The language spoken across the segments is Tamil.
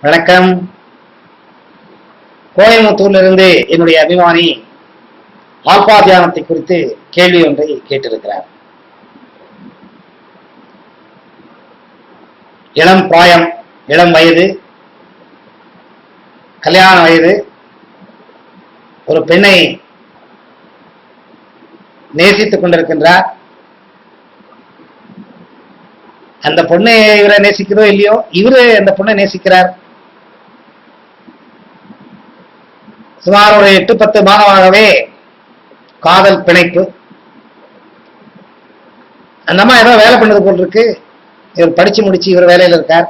வணக்கம். கோயம்புத்தூரிலிருந்து என்னுடைய அபிமானி ஆல்பா தியானத்தை குறித்து கேள்வி ஒன்றை கேட்டிருக்கிறார். இளம் பிராயம், இளம் வயது, கல்யாண வயது, ஒரு பெண்ணை நேசித்துக் கொண்டிருக்கின்றார். அந்த பொண்ணை இவரை நேசிக்கிறதோ இல்லையோ, இவரு அந்த பொண்ணை நேசிக்கிறார். சுமார் ஒரு 8-10 மாதமாகவே காதல் பிணைப்பு. அந்த அம்மா ஏதோ வேலை பண்ணது போல் இருக்கு. இவர் படிச்சு முடிச்சு இவர் வேலையில இருக்கார்.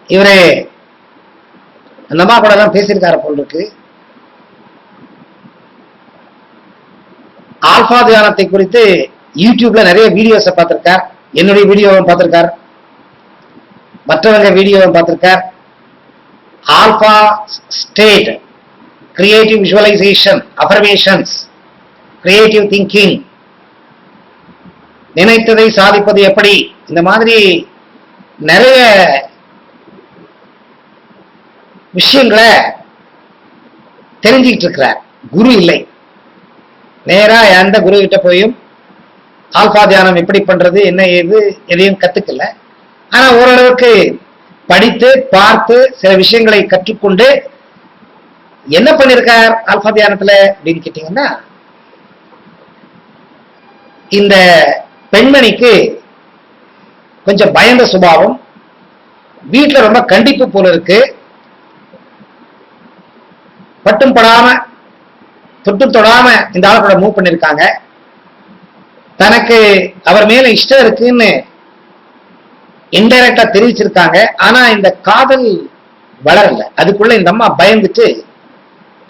இவரே அந்த அம்மா கூட எல்லாம் பேசியிருக்கார போல் இருக்கு. ஆல்பா தியானத்தை குறித்து யூடியூப்ல நிறைய வீடியோஸை பார்த்திருக்கார். என்னுடைய வீடியோவை பார்த்திருக்கார், மற்றவங்க வீடியோவை பார்த்திருக்கார். Alpha state, creative visualisation, affirmations, creative thinking, நினைத்ததை சாதிப்பது எப்படி, இந்த மாதிரி நிறைய விஷயங்களை தெரிஞ்சுக்கிட்டு இருக்கிறார். குரு இல்லை. நேரா எந்த குரு கிட்ட போயும் ஆல்பா தியானம் எப்படி பண்றது, என்ன ஏது, எதையும் கத்துக்கல. ஆனா ஓரளவுக்கு படித்து பார்த்து சில விஷயங்களை கற்றுக்கொண்டு என்ன பண்ணிருக்கார் ஆல்பா தியானத்துல அப்படின்னு கேட்டீங்கன்னா, இந்த பெண்மணிக்கு கொஞ்சம் பயந்த சுபாவம், வீட்டுல ரொம்ப கண்டிப்பு போல இருக்கு. பட்டும் படாம தொட்டும் தொடாம இந்த ஆள் கூட மூவ் பண்ணிருக்காங்க. தனக்கு அவர் மேல இஷ்டம் இருக்குன்னு இன்டைரக்டா தெரிவிச்சிருக்காங்க. ஆனா இந்த காதல் வளரல. அதுக்குள்ள இந்த அம்மா பயந்துட்டு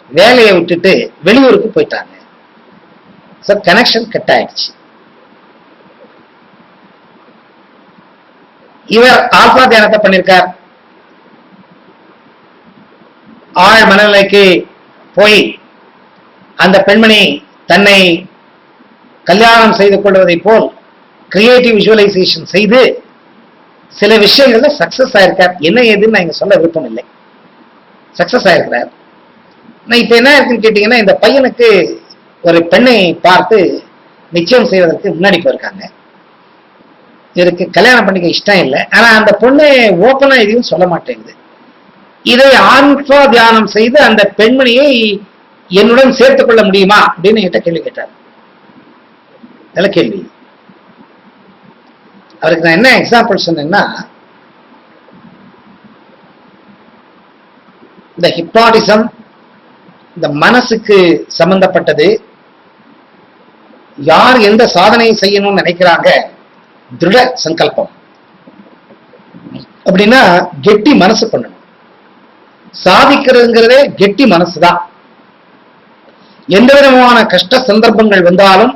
வேலையை விட்டுட்டு வெளியூருக்கு போயிட்டாங்க. கனெக்ஷன் கட் ஆயிடுச்சு. இவர் ஆல்பா தியானத்தை பண்ணிருக்கார். ஆழ் மனநிலைக்கு போய் அந்த பெண்மணி தன்னை கல்யாணம் செய்து கொள்வதை போல் கிரியேட்டிவ் விஷுவலைசேஷன் செய்து சில விஷயங்கள்ல சக்சஸ் ஆயிருக்கார். என்ன ஏதுன்னு நான் இங்க சொல்ல விருப்பம் இல்லை. சக்சஸ் ஆயிருக்கிறார். இப்ப என்ன இருக்குன்னு கேட்டீங்கன்னா, இந்த பையனுக்கு ஒரு பெண்ணை பார்த்து நிச்சயம் செய்வதற்கு முன்னாடி போயிருக்காங்க. இவருக்கு கல்யாணம் பண்ணிக்க இஷ்டம் இல்லை. ஆனா அந்த பொண்ணு ஓப்பனா எதையும் சொல்ல மாட்டேங்குது. இதை ஆல்பா தியானம் செய்து அந்த பெண்மணியை என்னுடன் சேர்த்துக் கொள்ள முடியுமா அப்படின்னு என்கிட்ட கேள்வி கேட்டார். நல்ல கேள்வி. அவருக்கு நான் என்ன எக்ஸாம்பிள் சொன்னேன்னா, இந்த ஹிப்னாட்டிசம் இந்த மனசுக்கு சம்பந்தப்பட்டது. யார் எந்த சாதனையை செய்யணும்னு நினைக்கிறாங்க, திருட சங்கல்பம் அப்படின்னா கெட்டி மனசு பண்ணணும். சாதிக்கிறதுங்கிறதே கெட்டி மனசுதான். எந்த விதமான கஷ்ட சந்தர்ப்பங்கள் வந்தாலும்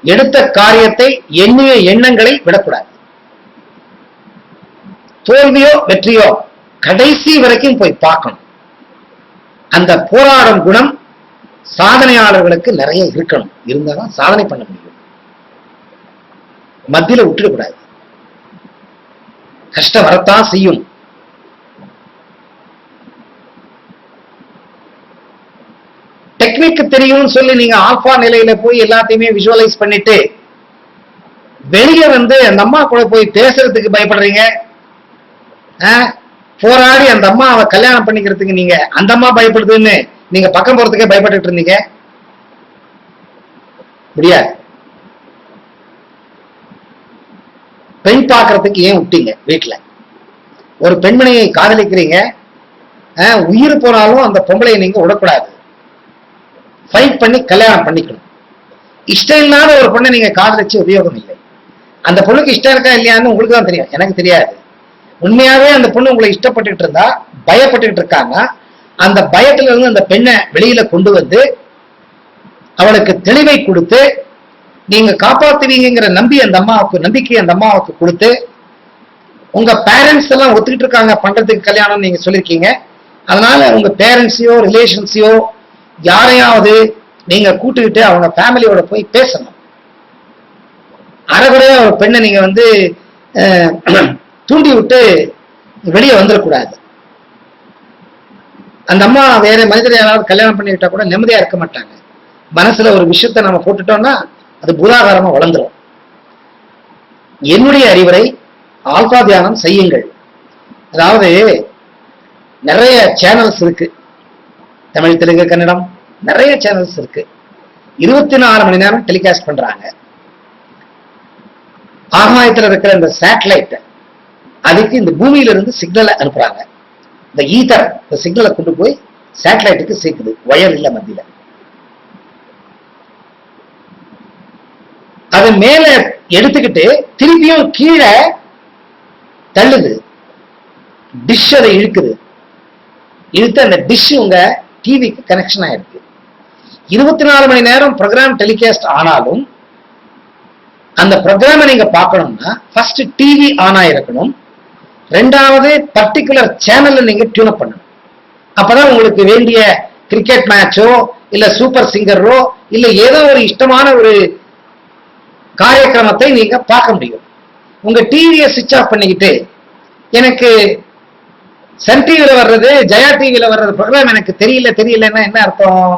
எடுத்த காரியத்தை, எண்ணிய எண்ணங்களை விடக்கூடாது. தோல்வியோ வெற்றியோ கடைசி வரைக்கும் போய் பார்க்கணும். அந்த போராடும் குணம் சாதனையாளர்களுக்கு நிறைய இருக்கணும். இருந்தாதான் சாதனை பண்ண முடியும். மத்தியில விட்டுடக்கூடாது. கஷ்டம் வரத்தான் செய்யும். டெக்னிக் தெரியும்னு சொல்லி நீங்க ஆல்பா நிலையில போய் எல்லாத்தையுமே விஷுவலைஸ் பண்ணிட்டு வெளியே வந்து அந்த அம்மா கூட போய் பேசுறதுக்கு பயப்படுறீங்க. போராடி அந்த அம்மாவை கல்யாணம் பண்ணிக்கிறதுக்கு நீங்க அந்த அம்மா பயப்படுதுன்னு நீங்க பக்கம் போறதுக்கே பயப்பட்டு இருந்தீங்க. முடியாது. பெண் பார்க்கறதுக்கு ஏன் விட்டீங்க? வீட்டுல ஒரு பெண்மணியை காதலிக்கிறீங்க. உயிர் போனாலும் அந்த பொம்பளையை நீங்க விடக்கூடாது. ஃபைட் பண்ணி கல்யாணம் பண்ணிக்கணும். இஷ்டம் இல்லாத ஒரு பொண்ணை நீங்க காதலிச்சு உபயோகம் இல்லை. அந்த பொண்ணுக்கு இஷ்டம் இருக்கா இல்லையான்னு உங்களுக்கு தான் தெரியும், எனக்கு தெரியாது. உண்மையாவே அந்த பொண்ணு உங்களை இஷ்டப்பட்டுட்டு இருந்தா, பயப்பட்டுட்டு இருக்காங்க, அந்த பயத்துல இருந்து அந்த பெண்ணை வெளியில கொண்டு வந்து அவளுக்கு தெளிவை கொடுத்து நீங்க காப்பாத்துவீங்கிற நம்பிக்கை அந்த அம்மாவுக்கு கொடுத்து, உங்க பேரண்ட்ஸ் எல்லாம் ஒத்துக்கிட்டு இருக்காங்க பண்றதுக்கு கல்யாணம் நீங்க சொல்லிருக்கீங்க. அதனால உங்க பேரண்ட்ஸையோ ரிலேஷன்ஸையோ யாரையாவது நீங்க கூட்டுக்கிட்டு அவங்க ஃபேமிலியோட போய் பேசணும். அறகுறையா ஒரு பெண்ணை நீங்க வந்து தூண்டி விட்டு வெளியே வந்துடக்கூடாது. அந்த அம்மா வேற மனிதரை யாராவது கல்யாணம் பண்ணிவிட்டா கூட நிம்மதியா இருக்க மாட்டாங்க. மனசுல ஒரு விஷயத்த நம்ம போட்டுட்டோம்னா அது பூதாகாரமா வளர்ந்துடும். என்னுடைய அறிவுரை, ஆல்பா தியானம் செய்யுங்கள். அதாவது நிறைய சேனல்ஸ் இருக்கு, தமிழ், தெலுங்கு, கன்னடம் நிறைய சேனல்ஸ் இருக்கு. 24 மணி நேரம் டெலிகாஸ்ட் பண்றாங்க. ஆகாயத்தில் இருக்கிற இந்த சேட்டலைட் அதுக்கு இந்த பூமியில இருந்து சிக்னலை அனுப்புறாங்க. இந்த ஈதர் இந்த சிக்னலை கொண்டு போய் சேட்டலைட்டுக்கு சேர்க்குது, வயர் இல்ல மத்தியில. அது மேல எடுத்துக்கிட்டு திருப்பியும் கீழே தள்ளுது, டிஷ் அதை இழுக்குது. இழுத்து அந்த டிஷ் உங்க டிவிக்கு கனெக்ஷன் ஆயிருக்கு. 24 மணி நேரம் ப்ரோக்ராம் டெலிகாஸ்ட் ஆனாலும் அந்த ப்ரோக்ராமை நீங்க பார்க்கணும்னா ஃபர்ஸ்ட் டிவி ஆன் ஆயிருக்கணும், ரெண்டாவது பர்டிகுலர் சேனல்ல நீங்க டியூன் அப் பண்ணணும். அப்பதான் உங்களுக்கு வேண்டிய கிரிக்கெட் மேட்சோ இல்ல சூப்பர் சிங்கரோ இல்ல ஏதோ ஒரு இஷ்டமான ஒரு காரியக்கிரமத்தை நீங்க பார்க்க முடியும். உங்க டிவியை சுவிட்ச் ஆஃப் பண்ணிக்கிட்டு எனக்கு சன் டிவியில வர்றது ஜெயா டிவியில வர்றது ப்ரோக்ராம் எனக்கு தெரியலன்னா என்ன அர்த்தம்?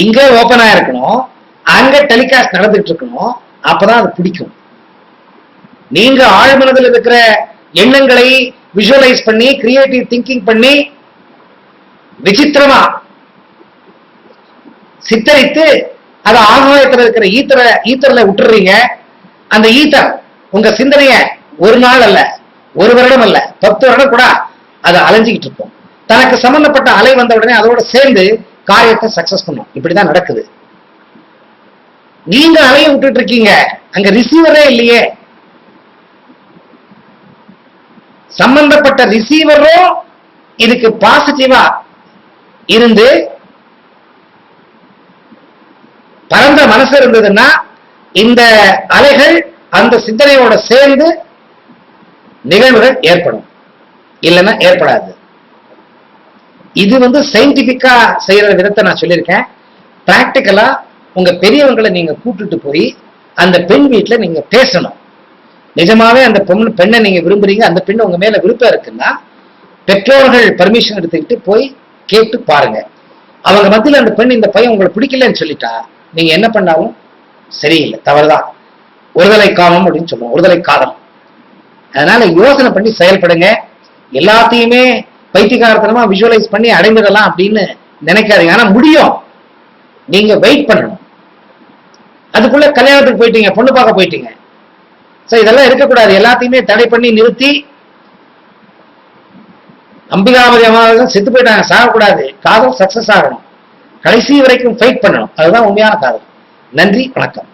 இங்க ஓபனா இருக்கணும், அங்க டெலிகாஸ்ட் நடந்துட்டு இருக்கணும், அப்பதான் அது பிடிக்கும். நீங்க ஆழ்மனதில் இருக்கிற எண்ணங்களை விஷுவலைஸ் பண்ணி கிரியேட்டிவ் திங்கிங் பண்ணி விசித்திரமா சித்தரித்து அதை ஆகாயத்தில் இருக்கிற ஈத்தர்ல விட்டுறீங்க. அந்த ஈத்தர் உங்க சிந்தனைய ஒரு நாள் அல்ல, ஒரு வருடம் அல்ல, 10 வருடம் கூட அது அலைஞ்சிக்கிட்டு இருக்கும். தனக்கு சம்பந்தப்பட்ட அலை வந்த உடனே அதோட சேர்ந்து காரியத்தை சக்சஸ் பண்ணும். இப்படிதான் நடக்குது. நீங்க அலையை விட்டுட்டு இருக்கீங்க, அங்க ரிசீவரே இல்லையே. சம்பந்தப்பட்ட ரிசீவரும் இதுக்கு பாசிட்டிவா இருந்து பரந்த மனசு இருந்ததுன்னா இந்த அலைகள் அந்த சிந்தனையோட சேர்ந்து நிகழ்வுகள் ஏற்படும், இல்லைன்னா ஏற்படாது. இது வந்து சயின்டிபிக்கா செய்யற விதத்தை நான் சொல்லியிருக்கேன். பிராக்டிக்கலா உங்க பெரியவங்களை நீங்க கூட்டுட்டு போய் அந்த பெண் வீட்டுல நீங்க பேசணும். நிஜமாவே அந்த பெண்ணை நீங்க விரும்புறீங்க, அந்த பெண்ணு உங்க மேல விருப்பம் இருக்குன்னா பெற்றோர்கள் பர்மிஷன் எடுத்துக்கிட்டு போய் கேட்டு பாருங்க. அவங்க மத்தியில் அந்த பெண் இந்த பையன் உங்களுக்கு பிடிக்கலன்னு சொல்லிட்டா நீங்க என்ன பண்ணாலும் சரியில்லை, தவறுதான். ஒருதலை காமம் அப்படின்னு சொல்லுவோம், ஒருதலை காதல். அதனால யோசனை பண்ணி செயல்படுங்க. எல்லாத்தையுமே பைத்தியகாரத்தனமா விஷுவலைஸ் பண்ணி அடைந்துடலாம் அப்படின்னு நினைக்காதீங்க. ஆனா முடியும், நீங்க வெயிட் பண்ணணும். அதுக்குள்ள கல்யாணத்துக்கு போயிட்டீங்க, பொண்ணு பார்க்க போயிட்டீங்க. சோ இதெல்லாம் இருக்கக்கூடாது. எல்லாத்தையுமே தடை பண்ணி நிறுத்தி அம்பிகாபதி அம்மாவர்கள் செத்து போயிட்டாங்க, சாகக்கூடாது. காதல் சக்சஸ் ஆகணும், கடைசி வரைக்கும் ஃபைட் பண்ணணும். அதுதான் உண்மையான காதல். நன்றி, வணக்கம்.